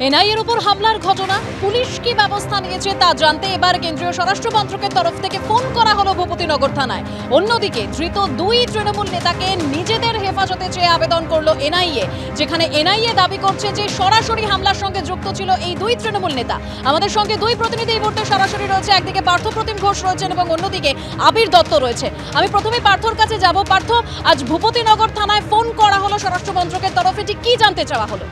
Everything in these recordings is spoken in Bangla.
এনআইএর উপর হামলার ঘটনা, পুলিশ কি ব্যবস্থা নিয়েছে তা জানতে এবার কেন্দ্রীয় স্বরাষ্ট্র মন্ত্রকের তরফ থেকে ফোন করা হলো ভূপতিনগর থানায়। অন্যদিকে ধৃত দুই তৃণমূল নেতাকে নিজেদের হেফাজতে চেয়ে আবেদন করলো এনআইএ, যেখানে এনআইএ দাবি করছে যে সরাসরি হামলার সঙ্গে যুক্ত ছিল এই দুই তৃণমূল নেতা। আমাদের সঙ্গে দুই প্রতিনিধি এই মুহূর্তে সরাসরি রয়েছে, একদিকে পার্থপ্রতিম ঘোষ রয়েছেন এবং অন্যদিকে আবির দত্ত রয়েছে। আমি প্রথমে পার্থর কাছে যাব। পার্থ, আজ ভূপতিনগর থানায় ফোন করা হলো স্বরাষ্ট্র মন্ত্রকের তরফে, ঠিক কি জানতে চাওয়া হলো?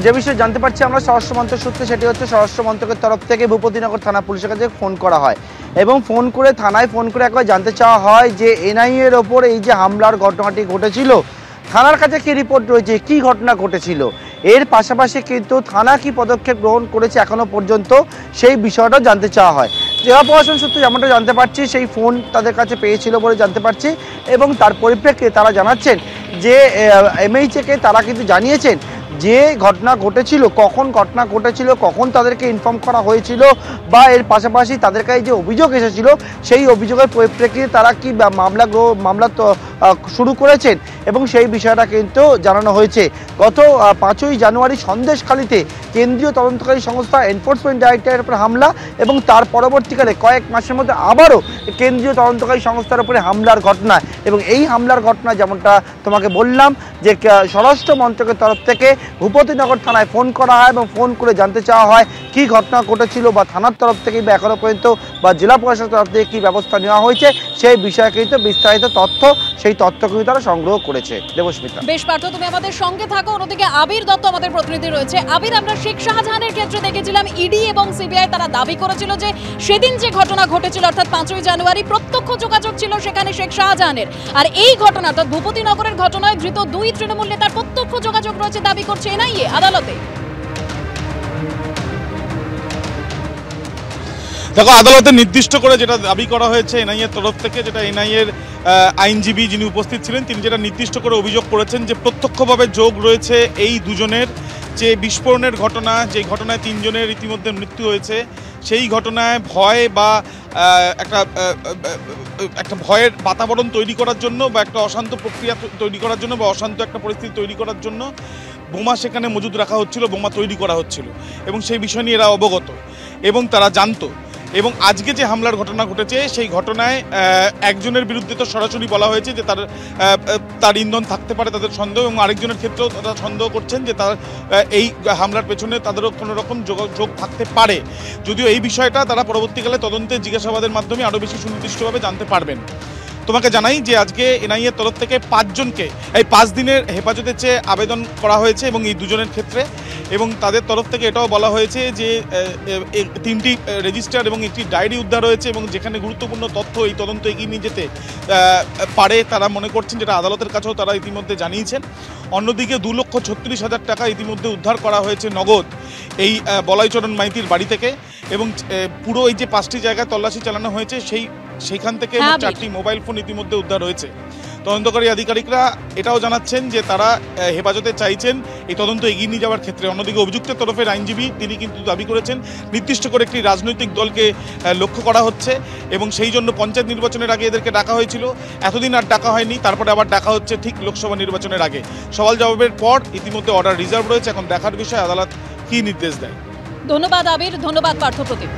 যে বিষয়ে জানতে পারছি আমরা স্বরাষ্ট্র মন্ত্রক সূত্রে, সেটি হচ্ছে স্বরাষ্ট্র মন্ত্রকের তরফ থেকে ভূপতিনগর থানা পুলিশের কাছে ফোন করা হয় এবং থানায় ফোন করে একবার জানতে চাওয়া হয় যে এনআইএর ওপর এই যে হামলার ঘটনাটি ঘটেছিল, থানার কাছে কি রিপোর্ট রয়েছে, কি ঘটনা ঘটেছিল, এর পাশাপাশি কিন্তু থানা কি পদক্ষেপ গ্রহণ করেছে এখনো পর্যন্ত সেই বিষয়টাও জানতে চাওয়া হয়। জেলা প্রশাসন সূত্রে যেমনটা জানতে পারছি, সেই ফোন তাদের কাছে পেয়েছিল বলে জানতে পারছি এবং তার পরিপ্রেক্ষিতে তারা জানাচ্ছেন যে এমএইচকে তারা কিন্তু জানিয়েছেন যে ঘটনা ঘটেছিল, কখন ঘটনা ঘটেছিল, কখন তাদেরকে ইনফর্ম করা হয়েছিল, বা এর পাশাপাশি তাদের কাছে যে অভিযোগ এসেছিল সেই অভিযোগের পরিপ্রেক্ষিতে তারা কি মামলা শুরু করেছেন এবং সেই বিষয়টা কিন্তু জানানো হয়েছে। গত 5ই জানুয়ারি সন্দেশখালীতে কেন্দ্রীয় তদন্তকারী সংস্থা এনফোর্সমেন্ট ডাইরেক্টরের উপর হামলা এবং তার পরবর্তীকালে কয়েক মাসের মধ্যে আবারও কেন্দ্রীয় তদন্তকারী সংস্থার উপরে হামলার ঘটনা, এবং এই হামলার ঘটনা যেমনটা তোমাকে বললাম যে স্বরাষ্ট্র মন্ত্রকের তরফ থেকে ভূপতিনগর থানায় ফোন করা হয় এবং ফোন করে জানতে চাওয়া হয় কি ঘটনা ঘটেছিল, বা থানার তরফ থেকে বা এখনো পর্যন্ত বা জেলা প্রশাসনের তরফ থেকে কি ব্যবস্থা নেওয়া হয়েছে সেই বিষয়ে কিন্তু বিস্তারিত তথ্য, সেই তথ্য কিন্তু তারা সংগ্রহ করেছে। দেবস্মিতা, বেশ পার্থ, তুমি আমাদের সঙ্গে থাকো। অন্যদিকে আবির দত্ত আমাদের প্রতিনিধি রয়েছে। আবির, আমরা শেখ শাহজাহানের ক্ষেত্রে দেখেছিলাম ইডি এবং সিবিআই তারা দাবি করেছিল যে সেদিন যে ঘটনা ঘটেছিল অর্থাৎ 5ই জানুয়ারি প্রত্যক্ষ যোগাযোগ ছিল সেখানে শেখ শাহজাহানের, আর এই ঘটনা অর্থাৎ ভূপতিনগরের ঘটনায় ধৃত দুই তৃণমূল নেতার প্রত্যক্ষ যোগাযোগ রয়েছে দাবি করছে এনআইএ আদালতে। দেখো, আদালতে নির্দিষ্ট করে যেটা দাবি করা হয়েছে এনআইএর তরফ থেকে, যেটা এনআইএর আইনজীবী যিনি উপস্থিত ছিলেন তিনি যেটা নির্দিষ্ট করে অভিযোগ করেছেন যে প্রত্যক্ষভাবে যোগ রয়েছে এই দুজনের, যে বিস্ফোরণের ঘটনা, যে ঘটনায় 3 জনের ইতিমধ্যে মৃত্যু হয়েছে, সেই ঘটনায় ভয় বা একটা ভয়ের বাতাবরণ তৈরি করার জন্য বা একটা অশান্ত প্রক্রিয়া তৈরি করার জন্য বা অশান্ত একটা পরিস্থিতি তৈরি করার জন্য বোমা সেখানে মজুদ রাখা হচ্ছিল, বোমা তৈরি করা হচ্ছিল এবং সেই বিষয় নিয়ে এরা অবগত এবং তারা জানতো। এবং আজকে যে হামলার ঘটনা ঘটেছে সেই ঘটনায় একজনের বিরুদ্ধে তো সরাসরি বলা হয়েছে যে তার ইন্ধন থাকতে পারে তাদের সন্দেহ, এবং আরেকজনের ক্ষেত্রেও তারা সন্দেহ করছেন যে তার এই হামলার পেছনে তাদেরও কোনো রকম যোগ থাকতে পারে, যদিও এই বিষয়টা তারা পরবর্তীকালে তদন্তে জিজ্ঞাসাবাদের মাধ্যমে আরও বেশি সুনির্দিষ্টভাবে জানতে পারবেন। তোমাকে জানাই যে আজকে এনআইএর তরফ থেকে 5 জনকে এই 5 দিনের হেফাজতে চেয়ে আবেদন করা হয়েছে এবং এই দুজনের ক্ষেত্রে, এবং তাদের তরফ থেকে এটাও বলা হয়েছে যে 3টি রেজিস্টার এবং একটি ডায়েরি উদ্ধার হয়েছে এবং যেখানে গুরুত্বপূর্ণ তথ্য এই তদন্ত এগিয়ে নিয়ে যেতে পারে তারা মনে করছেন, যেটা আদালতের কাছেও তারা ইতিমধ্যে জানিয়েছেন। অন্যদিকে 2,36,000 টাকা ইতিমধ্যে উদ্ধার করা হয়েছে নগদ এই বলাইচরণ মাইতির বাড়ি থেকে, এবং পুরো এই যে 5টি জায়গায় তল্লাশি চালানো হয়েছে সেইখান থেকে 4টি মোবাইল ফোন ইতিমধ্যে উদ্ধার হয়েছে। তদন্তকারী আধিকারিকরা এটাও জানাচ্ছেন যে তারা হেফাজতে চাইছেন এই তদন্ত এগিয়ে নিয়ে যাওয়ার ক্ষেত্রে। অন্যদিকে অভিযুক্তের তরফের আইনজীবী তিনি কিন্তু দাবি করেছেন নির্দিষ্ট করে একটি রাজনৈতিক দলকে লক্ষ্য করা হচ্ছে এবং সেই জন্য পঞ্চায়েত নির্বাচনের আগে এদেরকে ডাকা হয়েছিল, এতদিন আর ডাকা হয়নি, তারপরে আবার ডাকা হচ্ছে ঠিক লোকসভা নির্বাচনের আগে। সওয়াল জবাবের পর ইতিমধ্যে অর্ডার রিজার্ভ রয়েছে, এখন দেখার বিষয় আদালত কী নির্দেশ দেয়। ধন্যবাদ আবির, ধন্যবাদ পার্থপ্রতিম।